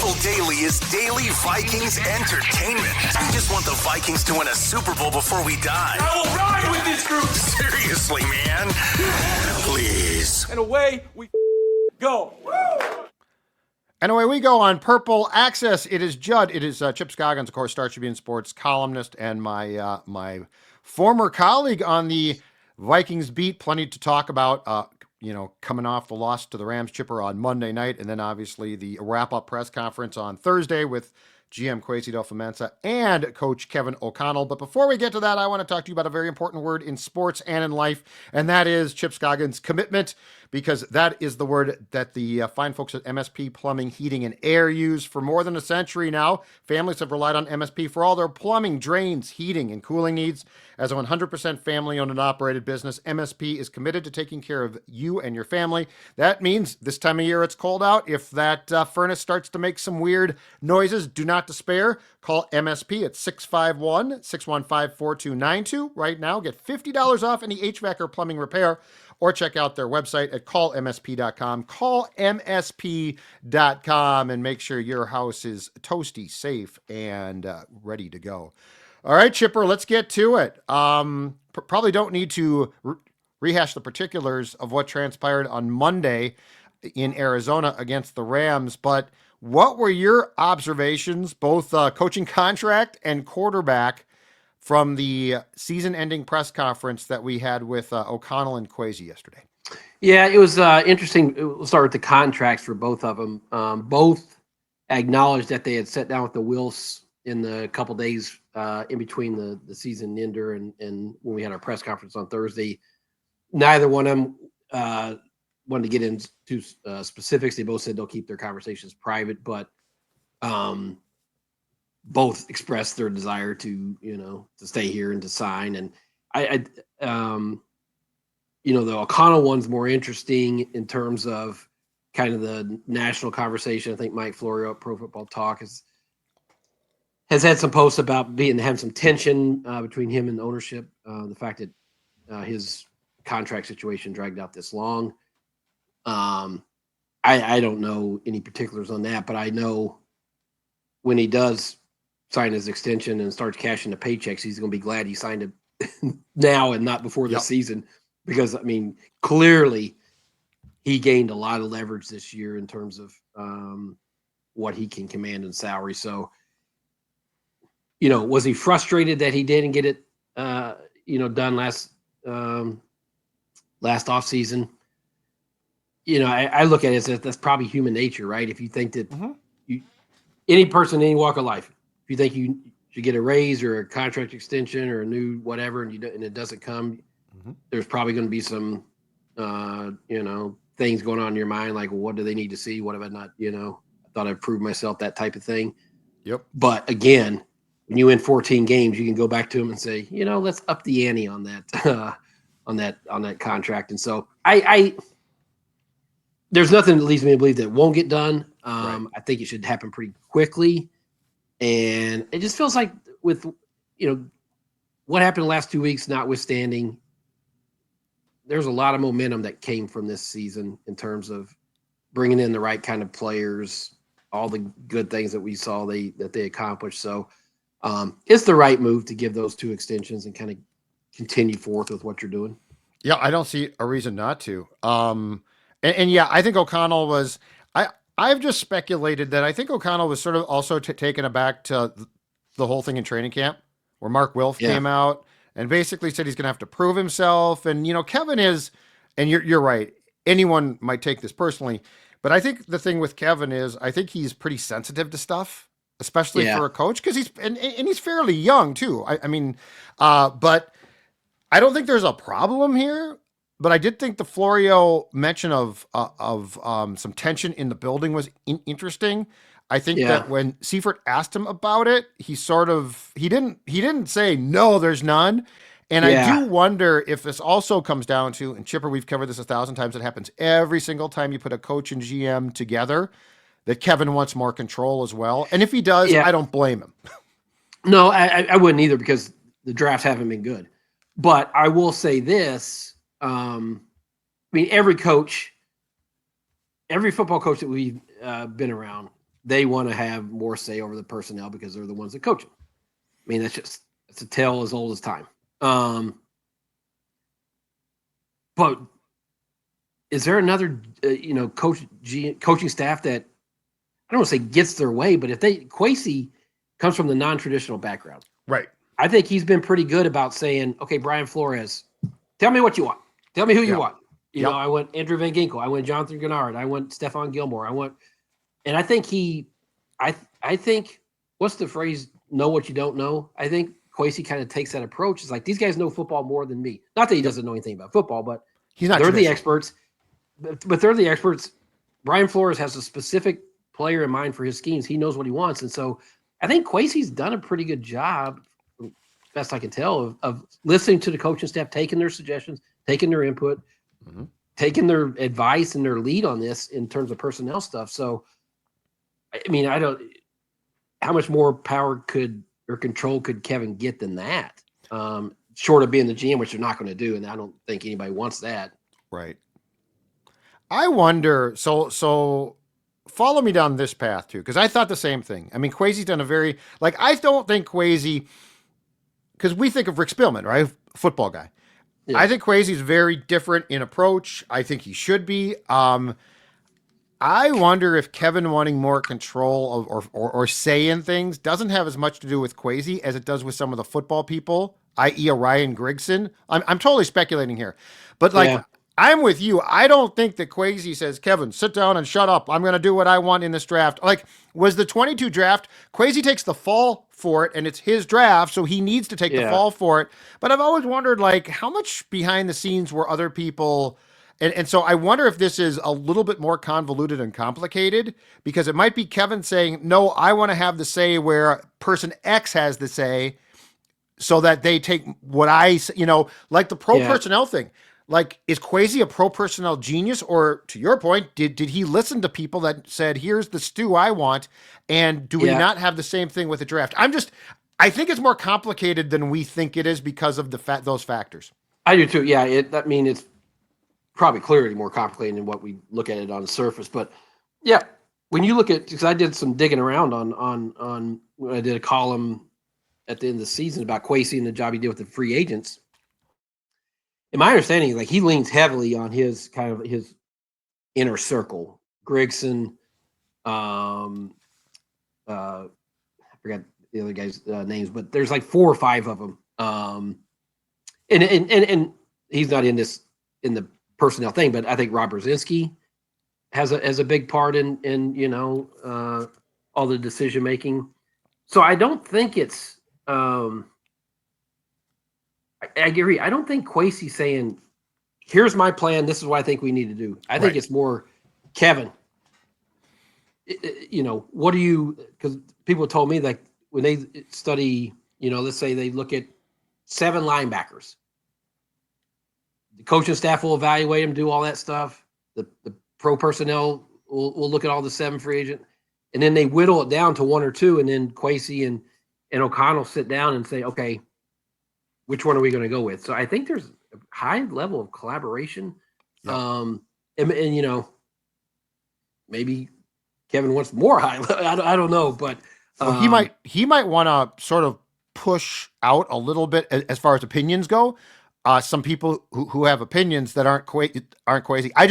Purple Daily is daily Vikings entertainment. We just want the Vikings to win a Super Bowl before we die. I will ride with this group. Seriously, man. Please. And away we go. And away we go on Purple Access. It is Judd. It is Chip Scoggins, of course, Star Tribune sports columnist, and my former colleague on the Vikings beat. Plenty to talk about. Coming off the loss to the Rams, Chipper, on Monday night, and then obviously the wrap-up press conference on Thursday with GM Kwesi Adofo-Mensah and Coach Kevin O'Connell. But before we get to that, I want to talk to you about a very important word in sports and in life, and that is Chip Scoggins' commitment, because that is the word that the fine folks at MSP Plumbing, Heating, and Air use for more than a century now. Families have relied on MSP for all their plumbing, drains, heating, and cooling needs. As a 100% family-owned and operated business, MSP is committed to taking care of you and your family. That means this time of year it's cold out. If that furnace starts to make some weird noises, do not despair. Call MSP at 651-615-4292 right now. Get $50 off any HVAC or plumbing repair, or check out their website at callmsp.com. Call msp.com and make sure your house is toasty, safe, and ready to go. All right, Chipper, let's get to it. Probably don't need to rehash the particulars of what transpired on Monday in Arizona against the Rams, but what were your observations, both coaching contract and quarterback, from the season-ending press conference that we had with O'Connell and Kwesi yesterday? Yeah, it was interesting. We'll start with the contracts for both of them. Both acknowledged that they had sat down with the Wills in the couple days in between the season ender and when we had our press conference on Thursday. Neither one of them wanted to get into specifics. They both said they'll keep their conversations private, but both expressed their desire to stay here and to sign. And the O'Connell one's more interesting in terms of kind of the national conversation. I think Mike Florio at Pro Football Talk has had some posts about having some tension between him and ownership. The fact that his contract situation dragged out this long. I don't know any particulars on that, but I know when he does sign his extension and starts cashing the paychecks, he's going to be glad he signed it now and not before the season, because clearly he gained a lot of leverage this year in terms of what he can command in salary. So, was he frustrated that he didn't get it, done last off season? I look at it as that's probably human nature, right? If you think that any person, any walk of life, if you think you should get a raise or a contract extension or a new whatever, and it doesn't come, there's probably going to be some, things going on in your mind, like, well, what do they need to see? What have I not, I thought I'd prove myself, that type of thing. Yep. But again, when you win 14 games, you can go back to them and say, let's up the ante on that, on that contract. And so there's nothing that leads me to believe that it won't get done. Right. I think it should happen pretty quickly. And it just feels like with, what happened the last 2 weeks, notwithstanding, there's a lot of momentum that came from this season in terms of bringing in the right kind of players, all the good things that we saw that they accomplished. So it's the right move to give those two extensions and kind of continue forth with what you're doing. Yeah, I don't see a reason not to. I think O'Connell was I've just speculated that I think O'Connell was sort of also taken aback to the whole thing in training camp, where Mark Wilf came out and basically said he's going to have to prove himself. And, Kevin is, and you're right, anyone might take this personally, but I think the thing with Kevin is I think he's pretty sensitive to stuff, especially for a coach, because he's fairly young too. But I don't think there's a problem here. But I did think the Florio mention of some tension in the building was interesting. I think that when Seifert asked him about it, he didn't say no, there's none. And I do wonder if this also comes down to, and Chipper, we've covered this 1,000 times. It happens every single time you put a coach and GM together, that Kevin wants more control as well. And if he does, I don't blame him. No, I wouldn't either, because the drafts haven't been good. But I will say this. Every football coach that we've been around, they want to have more say over the personnel because they're the ones that coach them. I mean, that's a tale as old as time. But is there another, coaching staff that I don't want to say gets their way, but if Kwesi comes from the non-traditional background, Right. I think he's been pretty good about saying, okay, Brian Flores, tell me what you want. Tell me who you want. You know, I want Andrew Van Ginkel. I want Jonathan Gennard. I want Stephon Gilmore. And I think I think, what's the phrase? Know what you don't know. I think Kwesi kind of takes that approach. It's like, these guys know football more than me. Not that he doesn't know anything about football, but they're the experts. But they're the experts. Brian Flores has a specific player in mind for his schemes. He knows what he wants. And so I think Kwesi's done a pretty good job, best I can tell, of listening to the coaching staff, taking their suggestions, taking their input, taking their advice and their lead on this in terms of personnel stuff. So, I mean, how much more power or control could Kevin get than that? Short of being the GM, which they're not going to do. And I don't think anybody wants that. Right. I wonder, so follow me down this path too, because I thought the same thing. I mean, Kwesi's done I don't think Kwesi, because we think of Rick Spielman, right? Football guy. Yeah. I think Kwesi's very different in approach. I think he should be. I wonder if Kevin wanting more control or say in things doesn't have as much to do with Kwesi as it does with some of the football people, i.e. a Ryan Grigson. I'm totally speculating here, but I'm with you. I don't think that Kwesi says, Kevin, sit down and shut up. I'm going to do what I want in this draft. Was the 22 draft, Kwesi takes the fall for it, and it's his draft, so he needs to take the fall for it. But I've always wondered, how much behind the scenes were other people... And so I wonder if this is a little bit more convoluted and complicated, because it might be Kevin saying, no, I want to have the say where person X has the say, so that they take what like the pro personnel thing. Is Kwesi a pro personnel genius? Or to your point, did he listen to people that said, here's the stew I want? And do we not have the same thing with the draft? I think it's more complicated than we think it is because of those factors. I do too. Yeah. It's probably clearly more complicated than what we look at it on the surface. But yeah, when you look at, because I did some digging around on when I did a column at the end of the season about Kwesi and the job he did with the free agents. In my understanding, he leans heavily on his inner circle. Grigson, I forgot the other guys' names, but there's 4 or 5 of them. And he's not in the personnel thing, but I think Rob Brzezinski has a big part in all the decision making. So I don't think it's I agree. I don't think Kwesi's saying, here's my plan, this is what I think we need to do. I think it's more, Kevin, what do you, because people told me when they study, let's say they look at 7 linebackers, the coaching staff will evaluate them, do all that stuff. The pro personnel will look at all the 7 free agent, and then they whittle it down to 1 or 2, and then Kwesi and O'Connell sit down and say, okay, which one are we going to go with? So I think there's a high level of collaboration. Yeah. And maybe Kevin wants more high level. I don't know, but he might want to sort of push out a little bit as far as opinions go. Some people who have opinions that aren't Kwesi.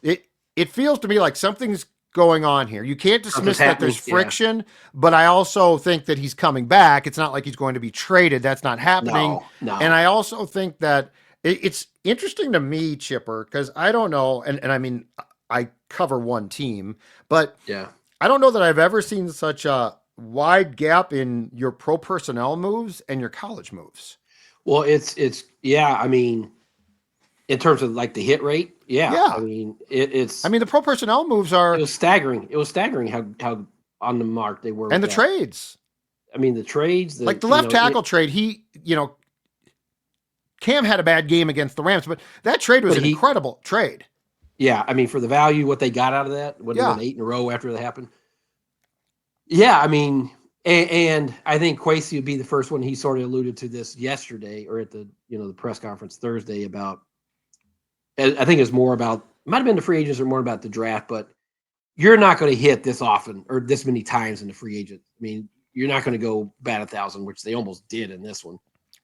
It feels to me like something's going on here. You can't dismiss that there's friction, but I also think that he's coming back. It's not like he's going to be traded. That's not happening. No. And I also think that it's interesting to me, Chipper, because I don't know, and I mean, I cover one team, but I don't know that I've ever seen such a wide gap in your pro personnel moves and your college moves. Well, it's I mean, in terms of the hit rate, I mean, it's. I mean, the pro personnel moves are. It was staggering. It was staggering how on the mark they were. And the trades. I mean, the trades. The left tackle trade. Cam had a bad game against the Rams, but that trade was an incredible trade. Yeah, I mean, for the value, what they got out of that, what 8 in a row after that happened. Yeah, I mean, and I think Kwesi would be the first one. He sort of alluded to this yesterday or at the the press conference Thursday about. I think it's more about, it might have been the free agents or more about the draft, but you're not going to hit this often or this many times in the free agent. I mean, you're not going to go bat 1,000, which they almost did in this one.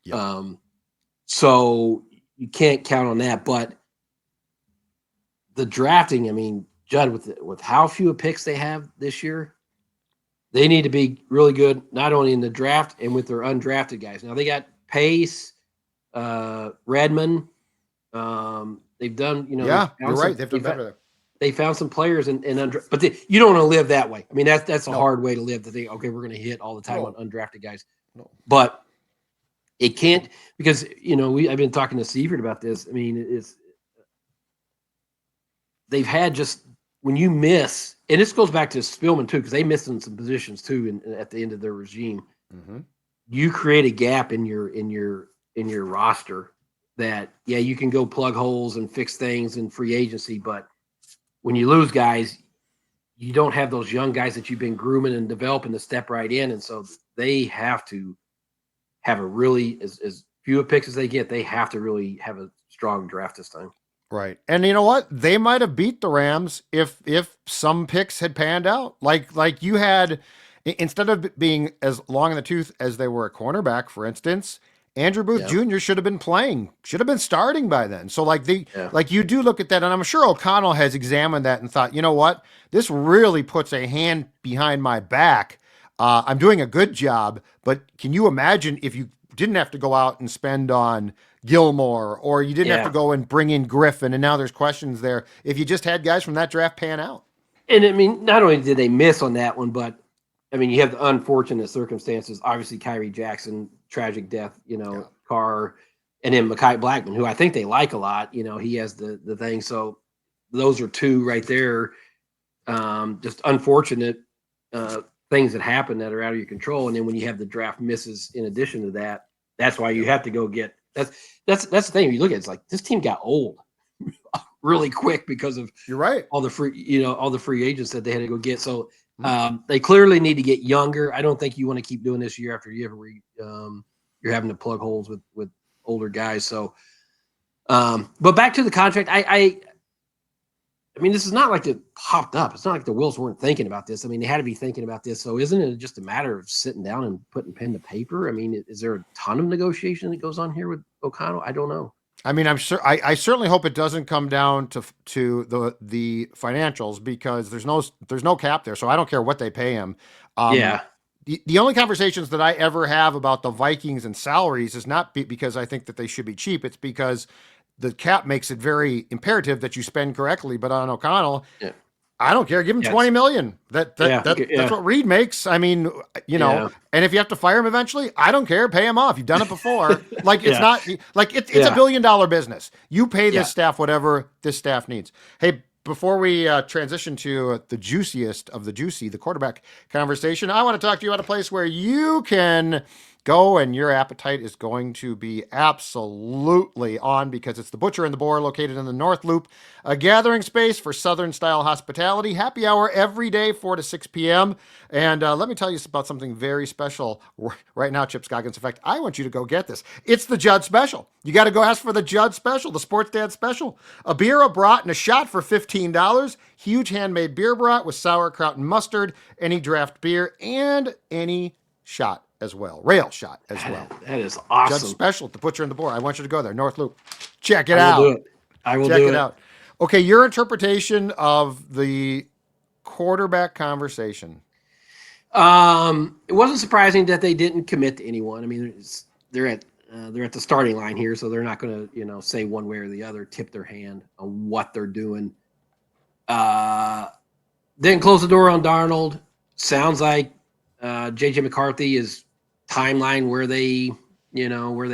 Yep. So you can't count on that. But the drafting, I mean, Judd, with how few picks they have this year, they need to be really good, not only in the draft and with their undrafted guys. Now they got Pace, Redmond. They've done, Yeah, you're right. They've done better there. They found some players but you don't want to live that way. I mean, that's a hard way to live, to think, okay, we're going to hit all the time on undrafted guys. No. But it can't, because, I've been talking to Seifert about this. I mean, they've had just, when you miss, and this goes back to Spielman too, because they missed in some positions too at the end of their regime. Mm-hmm. You create a gap in your roster that, you can go plug holes and fix things in free agency, but when you lose guys, you don't have those young guys that you've been grooming and developing to step right in. And so they have to have a really, as few picks as they get, they have to really have a strong draft this time. Right. And you know what? They might have beat the Rams if some picks had panned out. Like you had, instead of being as long in the tooth as they were a cornerback, for instance, Andrew Booth Jr. should have been starting by then. So like you do look at that, and I'm sure O'Connell has examined that and thought, you know what, this really puts a hand behind my back. I'm doing a good job, but can you imagine if you didn't have to go out and spend on Gilmore, or you didn't have to go and bring in Griffin, and now there's questions there, if you just had guys from that draft pan out? And I mean, not only did they miss on that one, but I mean, you have the unfortunate circumstances. Obviously, Kyrie Jackson, tragic death, Carr, and then Mekhi Blackman, who I think they like a lot. He has the thing. So those are two right there. Just unfortunate things that happen that are out of your control. And then when you have the draft misses in addition to that, that's why you have to go get that's the thing. When you look at it, it's like this team got old really quick because of you're right. all the free agents that they had to go get. So they clearly need to get younger. I don't think you want to keep doing this year after year where you're having to plug holes with older guys. So, but back to the contract, I mean, this is not like it popped up. It's not like the Wills weren't thinking about this. I mean, they had to be thinking about this. So isn't it just a matter of sitting down and putting pen to paper? I mean, is there a ton of negotiation that goes on here with O'Connell? I don't know. I mean, I'm sure. I certainly hope it doesn't come down to the financials, because there's no cap there, so I don't care what they pay him. The only conversations that I ever have about the Vikings and salaries is not because I think that they should be cheap. It's because the cap makes it very imperative that you spend correctly. But on O'Connell, I don't care. Give him $20 million. That's what Reed makes. I mean, and if you have to fire him eventually, I don't care. Pay him off. You've done it before. Like it's not like it's $1 billion business. You pay this staff whatever this staff needs. Hey, before we transition to the juiciest of the juicy, the quarterback conversation, I want to talk to you about a place where you can go and your appetite is going to be absolutely on, because it's the Butcher and the Boar, located in the North Loop, a gathering space for Southern-style hospitality. Happy hour every day, 4 to 6 p.m. And let me tell you about something very special right now, Chip Scoggins. In fact, I want you to go get this. It's the Judd Special. You got to go ask for the Judd Special, the Sports Dad Special. A beer, a brat, and a shot for $15. Huge handmade beer brat with sauerkraut and mustard, any draft beer, and any shot as well. Rail shot as well. That is awesome. Judd Special at the Butcher and the Boar. I want you to go there. North Loop. Check it out. I will do it out. Okay, your interpretation of the quarterback conversation. It wasn't surprising that they didn't commit to anyone. I mean, they're at the starting line here, so they're not going to, say one way or the other, tip their hand on what they're doing. Didn't close the door on Darnold. Sounds like JJ McCarthy is timeline where they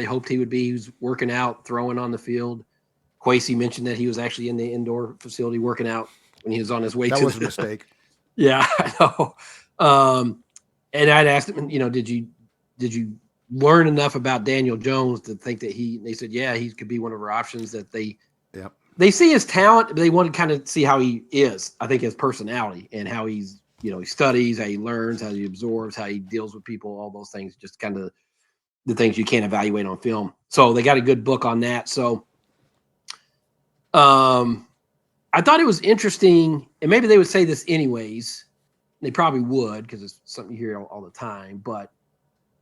hoped he would be. He was working out, throwing on the field. Kwesi mentioned that he was actually in the indoor facility working out when he was on his way. That was a mistake. Yeah, I know. And I'd asked him, did you learn enough about Daniel Jones to think that they said, yeah, he could be one of our options, that they see his talent, but they want to kind of see how he is, I think, his personality and how he's, he studies, how he learns, how he absorbs, how he deals with people, all those things, just kind of the things you can't evaluate on film. So they got a good book on that. So, I thought it was interesting, and maybe they would say this anyways. They probably would because it's something you hear all the time, but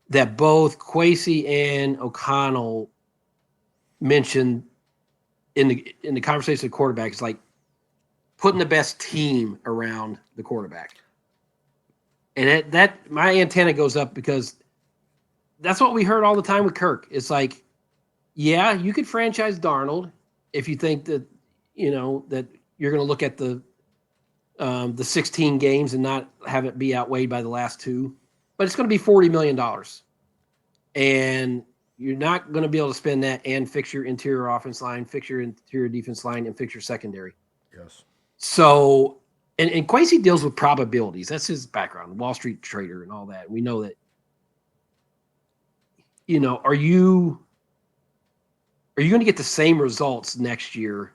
that both Kwesi and O'Connell mentioned in the conversation of quarterbacks, like putting the best team around the quarterback. And that my antenna goes up because that's what we heard all the time with Kirk. It's like, yeah, you could franchise Darnold if you think that, that you're going to look at the 16 games and not have it be outweighed by the last two, but it's going to be $40 million. And you're not going to be able to spend that and fix your interior offense line, fix your interior defense line, and fix your secondary. Yes. So, and Kwesi deals with probabilities. That's his background, Wall Street trader and all that. We know that, are you going to get the same results next year?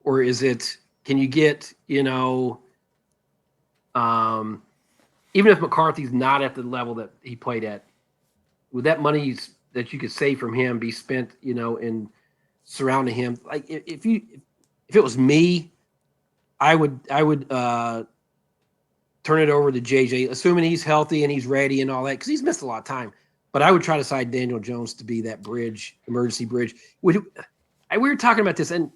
Or can you get, even if McCarthy's not at the level that he played at, would that money that you could save from him be spent, in surrounding him? Like if it was me, I would turn it over to JJ, assuming he's healthy and he's ready and all that, because he's missed a lot of time. But I would try to sign Daniel Jones to be that emergency bridge. We were talking about this, and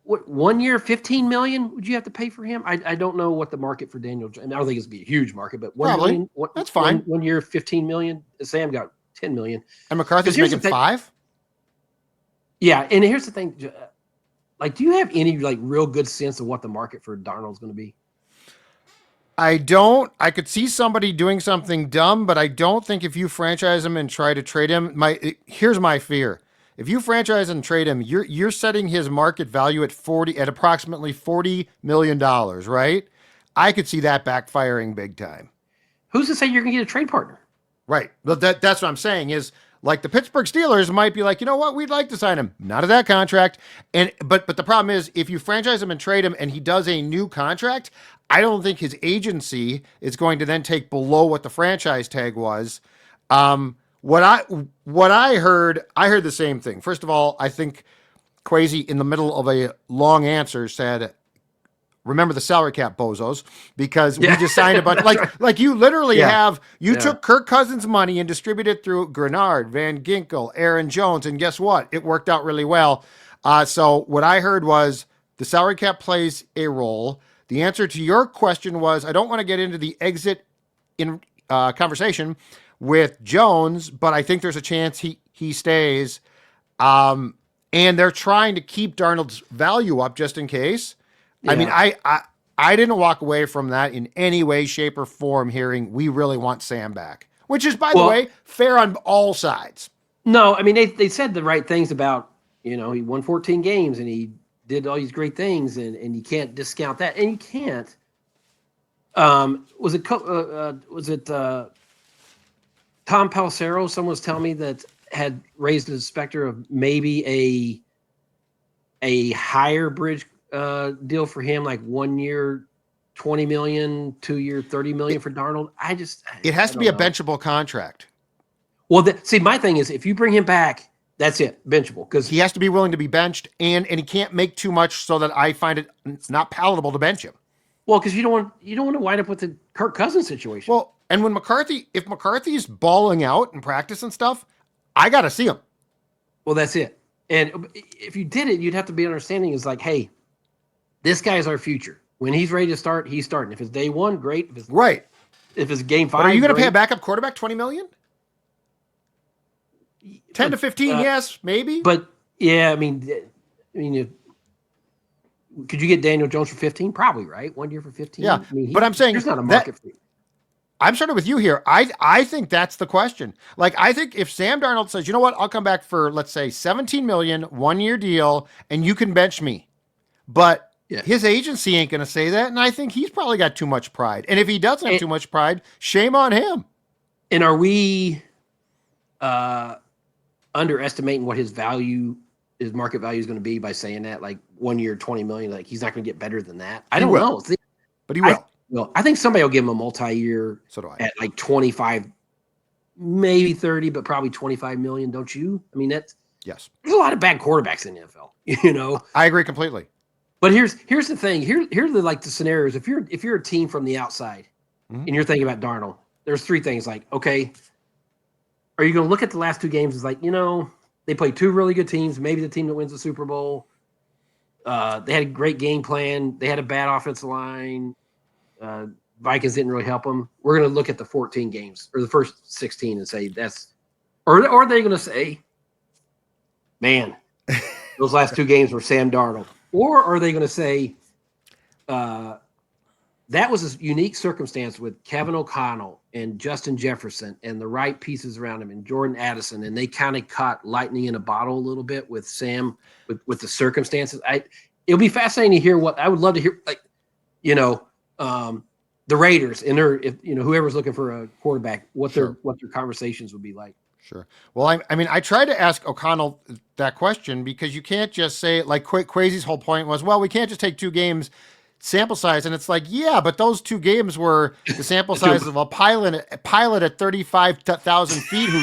what 1 year, $15 million would you have to pay for him? I don't know what the market for Daniel Jones. I don't think it's gonna be a huge market, but $1 million. That's fine. 1 year, $15 million. Sam got $10 million. And McCarthy's making $5. Yeah, and here's the thing. Like, do you have any real good sense of what the market for Darnold's going to be? I don't. I could see somebody doing something dumb, but I don't think if you franchise him and try to trade him, here's my fear. If you franchise and trade him, you're setting his market value at approximately $40 million, right? I could see that backfiring big time. Who's to say you're going to get a trade partner? Right. But that's what I'm saying is, like, the Pittsburgh Steelers might be like, you know what, we'd like to sign him. Not at that contract. But the problem is, if you franchise him and trade him and he does a new contract, I don't think his agency is going to then take below what the franchise tag was. What I heard the same thing. First of all, I think Kwesi, in the middle of a long answer, said, remember the salary cap, bozos, because we just signed a bunch. Like you literally took Kirk Cousins' money and distributed it through Grenard, Van Ginkel, Aaron Jones, and guess what? It worked out really well. So what I heard was the salary cap plays a role. The answer to your question was, I don't want to get into the exit in conversation with Jones, but I think there's a chance he stays. And they're trying to keep Darnold's value up just in case. Yeah. I mean, I didn't walk away from that in any way, shape, or form hearing we really want Sam back, which is, by the way, fair on all sides. No, I mean, they said the right things about, he won 14 games and he did all these great things, and you can't discount that. And you can't. Was it Tom Pelissero? Someone was telling me that had raised the specter of maybe a higher bridge deal for him, like 1 year, $20 million, 2 year, $30 million for Darnold. It has to be a benchable contract. Well, see, my thing is, if you bring him back, that's it, benchable, because he has to be willing to be benched, and he can't make too much so that I find it's not palatable to bench him. Well, because you don't want to wind up with the Kirk Cousins situation. Well, and if McCarthy's balling out in practice and stuff, I got to see him. Well, that's it. And if you did it, you'd have to be understanding is like, hey, this guy's our future. When he's ready to start, he's starting. If it's day one, great. Right. If it's game 5, but are you going to pay a backup quarterback $20 million? 10 to 15, yes, maybe. But yeah, I mean, could you get Daniel Jones for 15? Probably, right? 1 year for 15. Yeah, I mean, but I'm saying there's not a market for it. I'm starting with you here. I think that's the question. Like, I think if Sam Darnold says, you know what, I'll come back for, let's say, $17 million, 1 year deal, and you can bench me, but his agency ain't going to say that, and I think he's probably got too much pride. And if he doesn't have too much pride, shame on him. And are we underestimating what his market value is going to be by saying that? Like 1 year, $20 million, like he's not going to get better than that. I don't know. But he will. I think somebody will give him a multi-year at like 25, maybe 30, but probably 25 million. Don't you? I mean, there's a lot of bad quarterbacks in the NFL, I agree completely. But here's the thing. Here's the scenarios. If you're a team from the outside and you're thinking about Darnold, there's three things. Like, okay, are you going to look at the last two games as like, they played two really good teams, maybe the team that wins the Super Bowl. They had a great game plan. They had a bad offensive line. Vikings didn't really help them. We're going to look at the 14 games or the first 16 and say or are they going to say, man, those last two games were Sam Darnold? Or are they going to say that was a unique circumstance with Kevin O'Connell and Justin Jefferson and the right pieces around him and Jordan Addison, and they kind of caught lightning in a bottle a little bit with Sam with the circumstances. It'll be fascinating to hear what I would love to hear, the Raiders and whoever's looking for a quarterback, what their conversations would be like. Sure. Well, I tried to ask O'Connell that question because you can't just say, like, Kwesi's whole point was, well, we can't just take 2 games sample size. And it's like, yeah, but those 2 games were the sample size of a pilot at 35,000 feet who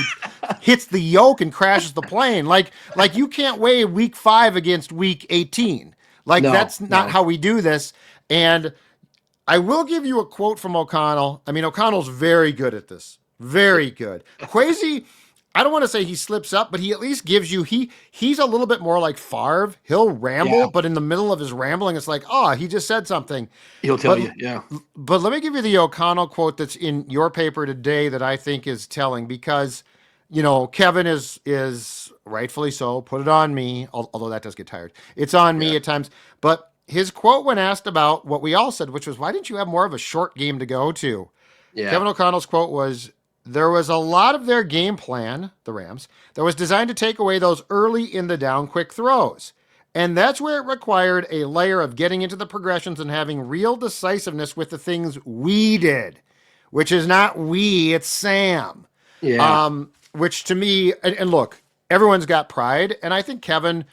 hits the yoke and crashes the plane. Like you can't weigh week 5 against week 18. That's not how we do this. And I will give you a quote from O'Connell. I mean, O'Connell's very good at this. Very good. Kwesi, I don't want to say he slips up, but he at least gives you, he's a little bit more like Favre. He'll ramble, but in the middle of his rambling, it's like, he just said something. He'll tell you, yeah. But let me give you the O'Connell quote that's in your paper today that I think is telling because, Kevin is rightfully so, put it on me, although that does get tired. It's on me at times. But his quote when asked about what we all said, which was, why didn't you have more of a short game to go to? Yeah. Kevin O'Connell's quote was, there was a lot of their game plan, the Rams, that was designed to take away those early in the down quick throws. And that's where it required a layer of getting into the progressions and having real decisiveness with the things we did, which is not we, it's Sam. Yeah. Which to me, and look, everyone's got pride. And I think Kevin,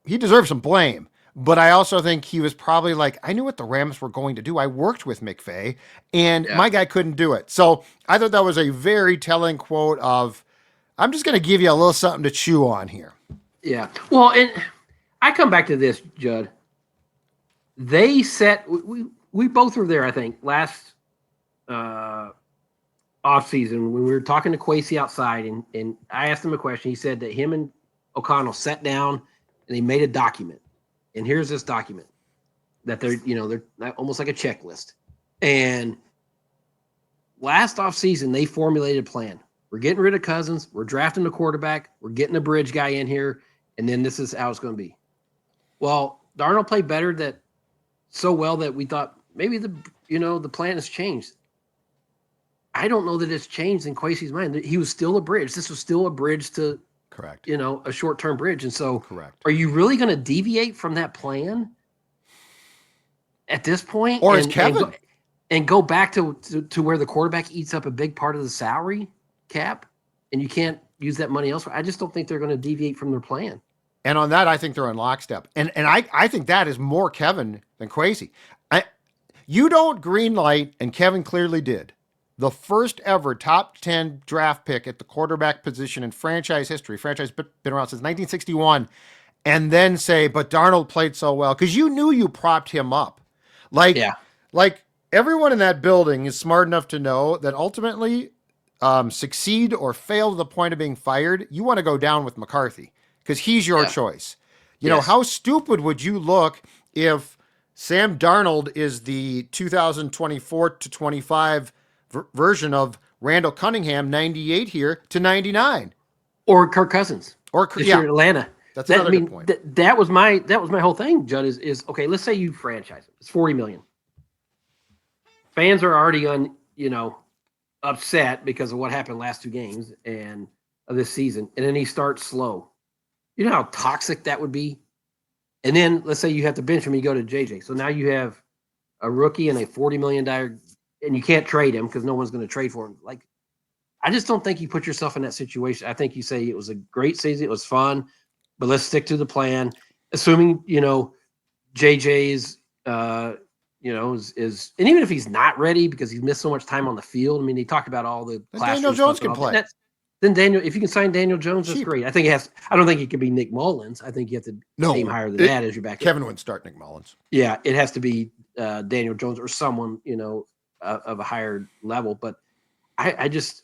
he deserves some blame. But I also think he was probably like, I knew what the Rams were going to do. I worked with McVay, and my guy couldn't do it. So I thought that was a very telling quote of, I'm just going to give you a little something to chew on here. Yeah. Well, and I come back to this, Judd. They set, we both were there, I think, last offseason when we were talking to Kwesi outside, and I asked him a question. He said that him and O'Connell sat down and they made a document. And here's this document that they're almost like a checklist. And last offseason, they formulated a plan. We're getting rid of Cousins. We're drafting the quarterback. We're getting a bridge guy in here. And then this is how it's going to be. Well, Darnold played so well that we thought maybe the plan has changed. I don't know that it's changed in Kwesi's mind. He was still a bridge. This was still a bridge to – correct. A short-term bridge. And so are you really going to deviate from that plan at this point? Or is Kevin? And go back to where the quarterback eats up a big part of the salary cap and you can't use that money elsewhere? I just don't think they're going to deviate from their plan. And on that, I think they're in lockstep. And I think that is more Kevin than Kwesi. You don't greenlight, and Kevin clearly did, the first ever top 10 draft pick at the quarterback position in franchise history. Franchise been around since 1961. And then say, but Darnold played so well. Because you knew you propped him up. Like everyone in that building is smart enough to know that ultimately succeed or fail to the point of being fired, you want to go down with McCarthy. Because he's your choice. You know, how stupid would you look if Sam Darnold is the 2024 to 25 version of Randall Cunningham, 98 here to 99, or Kirk Cousins, or you're in Atlanta. That's another good point. That was my whole thing, Judd. Is okay. Let's say you franchise it. It's $40 million. Fans are already upset because of what happened last 2 games and of this season, and then he starts slow. You know how toxic that would be. And then let's say you have to bench him and you go to JJ. So now you have a rookie and a $40 million. And you can't trade him because no one's going to trade for him. Like, I just don't think you put yourself in that situation. I think you say it was a great season. It was fun, but let's stick to the plan. Assuming, JJ's, is, and even if he's not ready because he's missed so much time on the field. I mean, he talked about all the Daniel Jones can play. Then if you can sign Daniel Jones, that's Cheap. great. I don't think it could be Nick Mullins. I think you have to aim higher than that as your backup. Kevin wouldn't start Nick Mullins. Yeah, it has to be Daniel Jones or someone, of a higher level. But I just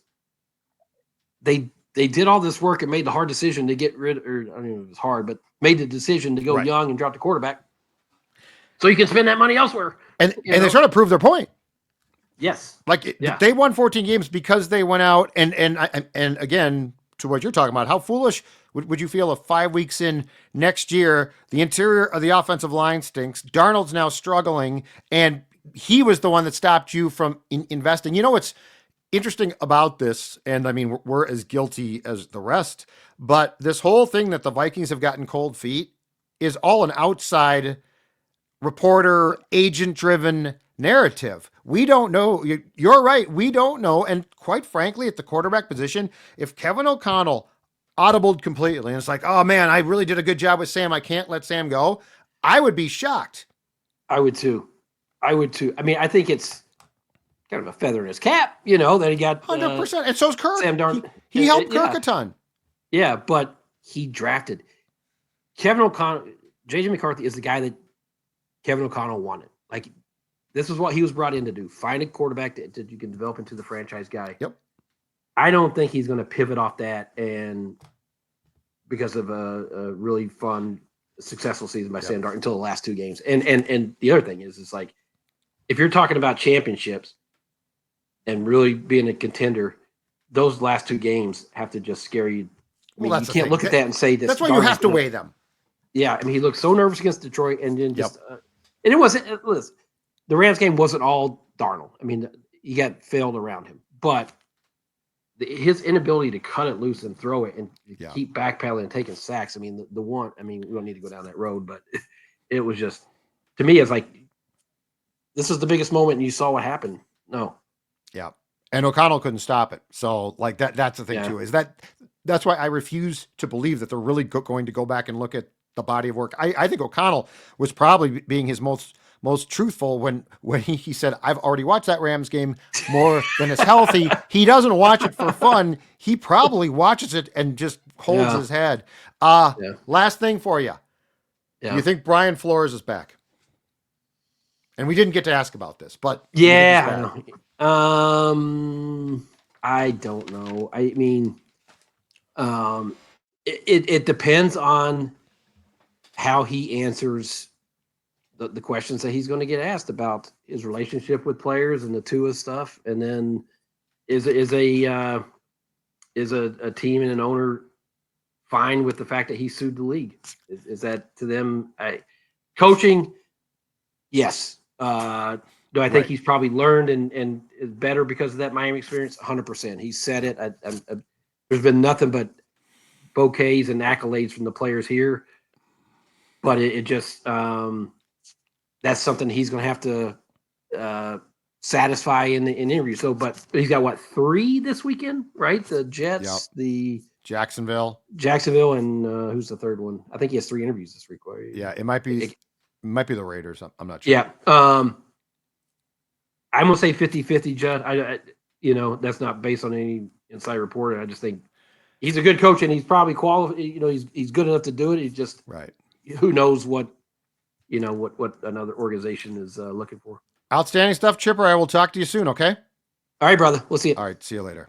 they did all this work and made the hard decision to get rid, or I don't know if it was hard, but made the decision to go young and drop the quarterback, so you can spend that money elsewhere. And they sort of proved their point. Yes, they won 14 games because they went out and again, to what you're talking about, how foolish would you feel if 5 weeks in next year the interior of the offensive line stinks, Darnold's now struggling, and he was the one that stopped you from investing. You know what's interesting about this, and I mean, we're as guilty as the rest, but this whole thing that the Vikings have gotten cold feet is all an outside reporter, agent-driven narrative. We don't know. You're right. We don't know. And quite frankly, at the quarterback position, if Kevin O'Connell audibled completely and it's like, oh man, I really did a good job with Sam, I can't let Sam go, I would be shocked. I would too. I mean, I think it's kind of a feather in his cap, that he got 100%. And so's Kirk. Sam Darnold. He helped Kirk a ton. Yeah, but he drafted Kevin O'Connell. JJ McCarthy is the guy that Kevin O'Connell wanted. Like, this is what he was brought in to do. Find a quarterback that you can develop into the franchise guy. Yep. I don't think he's going to pivot off that and because of a really fun, successful season by Sam Darnold until the last 2 games. And the other thing is like, if you're talking about championships and really being a contender, those last 2 games have to just scare you. I mean, you can't look at that and say this. That's why you have to weigh them. Yeah, I mean, he looked so nervous against Detroit, and then just and it wasn't. Listen, the Rams game wasn't all Darnold. I mean, he got failed around him, but his inability to cut it loose and throw it and keep backpedaling and taking sacks. I mean, the one. I mean, we don't need to go down that road, but it was just, to me, it's like, this is the biggest moment, and you saw what happened. No. Yeah, and O'Connell couldn't stop it. So, like that's the thing too. Is that's why I refuse to believe that they're really going to go back and look at the body of work. I think O'Connell was probably being his most truthful when he said, I've already watched that Rams game more than is healthy. He doesn't watch it for fun. He probably watches it and just holds his head. Last thing for you. Yeah. You think Brian Flores is back? And we didn't get to ask about this, but I don't know. I mean, it depends on how he answers the questions that he's going to get asked about his relationship with players and the Tua stuff. And then is a team and an owner fine with the fact that he sued the league? Is that to them? Coaching? Yes. Do I think he's probably learned and is better because of that Miami experience? 100%. He said it. There's been nothing but bouquets and accolades from the players here. But it just that's something he's going to have to satisfy in interview. So, but he's got 3 this weekend, right? The Jets, the Jacksonville, and who's the third one? I think he has 3 interviews this week. Right? Yeah, it might be the Raiders. I'm not sure. Yeah, I'm gonna say 50-50, Judd. I that's not based on any inside reporting. I just think he's a good coach and he's probably qualified. He's good enough to do it. He's just who knows what another organization is looking for. Outstanding stuff, Chipper. I will talk to you soon, okay? All right, brother. We'll see you. All right, see you later.